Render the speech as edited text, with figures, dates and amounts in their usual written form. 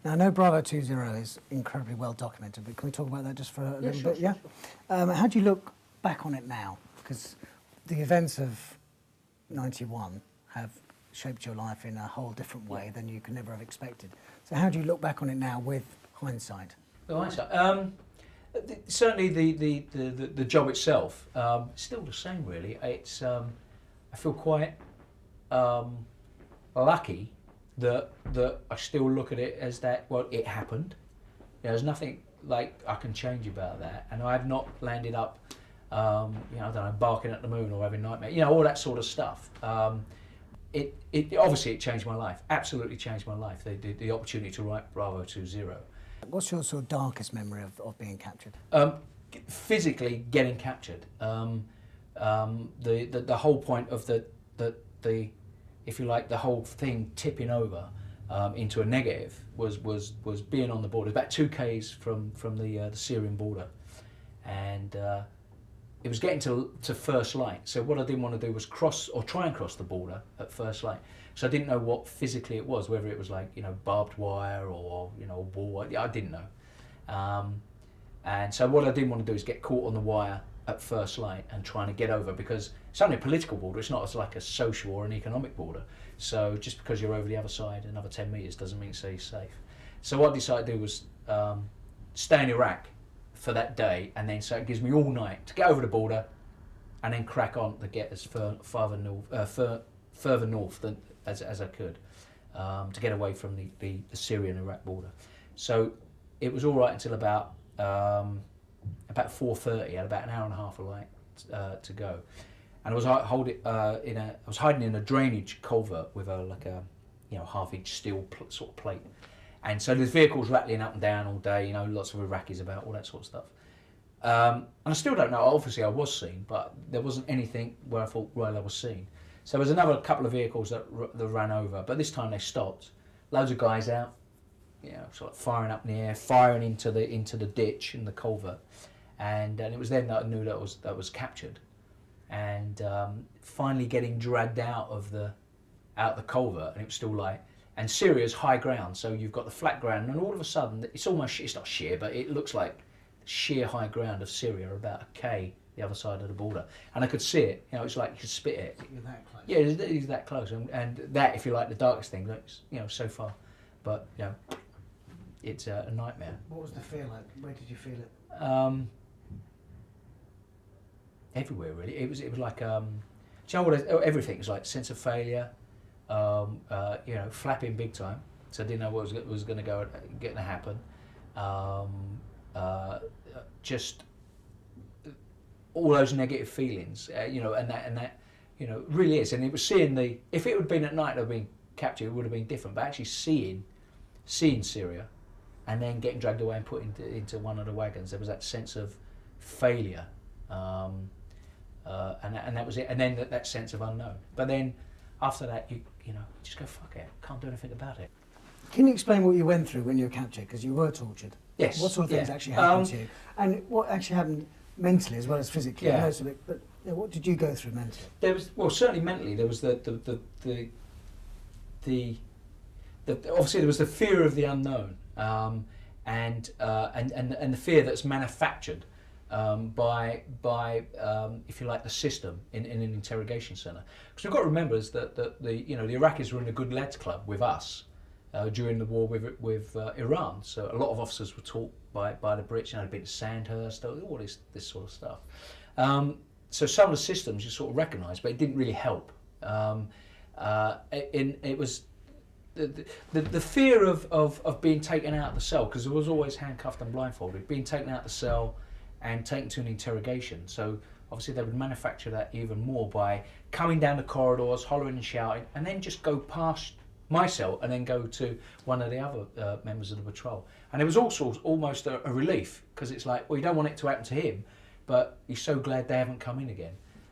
Now, I know Bravo 20 is incredibly well documented, but can we talk about that just for a little bit? Sure. How do you look back on it now? Because the events of 91 have shaped your life in a whole different way than you could never have expected. So how do you look back on it now with hindsight? The hindsight. Certainly the job itself, still the same really. It's I feel quite lucky that I still look at it as that, well, it happened. There's nothing like I can change about that, and I have not landed up I don't know, barking at the moon or having nightmares, all that sort of stuff. It obviously it changed my life, absolutely changed my life, the opportunity to write Bravo 20. What's your sort of darkest memory of being captured? Physically getting captured. The whole point of the if you like, the whole thing tipping over into a negative was being on the border, about 2 k's from the Syrian border, and it was getting to first light. So what I didn't want to do was try and cross the border at first light. So I didn't know what physically it was, whether it was like barbed wire or wall. I didn't know. And so what I didn't want to do is get caught on the wire at first light and trying to get over, because it's only a political border, it's not like a social or an economic border. So just because you're over the other side another 10 metres doesn't mean you're safe. So what I decided to do was stay in Iraq for that day, and then so it gives me all night to get over the border and then crack on to get as further north than as I could, to get away from the Syrian-Iraq border. So it was all right until about 4:30. I had about an hour and a half of light to go, and I was hiding in a drainage culvert with a half-inch steel sort of plate, and so there's vehicles rattling up and down all day. Lots of Iraqis about, all that sort of stuff. And I still don't know. Obviously, I was seen, but there wasn't anything where I thought, well, I was seen. So there was another couple of vehicles that ran over, but this time they stopped. Loads of guys out, sort of firing up in the air, firing into the ditch in the culvert, and it was then that I knew that was captured, and finally getting dragged out of the culvert, and it was still light. And Syria's high ground, so you've got the flat ground, and all of a sudden it's not sheer, but it looks like sheer high ground of Syria, about a K the other side of the border, and I could see it. It's like you could spit it. You're that close. Yeah, it's that close, and that, if you like, the darkest thing. So far, but it's a nightmare. What was the feel like? Where did you feel it? Everywhere really. It was like do you know what? Everything was like sense of failure. Flapping big time. So I didn't know what was going to happen. Just all those negative feelings, and that really is. And it was seeing if it had been at night, I'd been captured, it would have been different. But actually seeing Syria, and then getting dragged away and put into one of the wagons, there was that sense of failure, and that was it. And then that sense of unknown. But then after that, you just go, fuck it, can't do anything about it. Can you explain what you went through when you were captured? Because you were tortured. Yes. What sort of things actually happened to you, and what actually happened mentally as well as physically? Yeah. I know some of it, but what did you go through mentally? There was, well, certainly mentally, there was the obviously there was the fear of the unknown, and the fear that's manufactured by if you like, the system in an interrogation centre. Because we've got to remember is that the Iraqis were in a good lads club with us during the war with Iran. So a lot of officers were taught by the Brits. They'd been to Sandhurst, all this sort of stuff. So some of the systems you sort of recognised, but it didn't really help. It was the fear of being taken out of the cell, because there was always handcuffed and blindfolded, being taken out of the cell and taken to an interrogation. So obviously they would manufacture that even more by coming down the corridors, hollering and shouting, and then just go past my cell and then go to one of the other members of the patrol. And it was also almost a relief, because it's like, well, you don't want it to happen to him, but you're so glad they haven't come in again.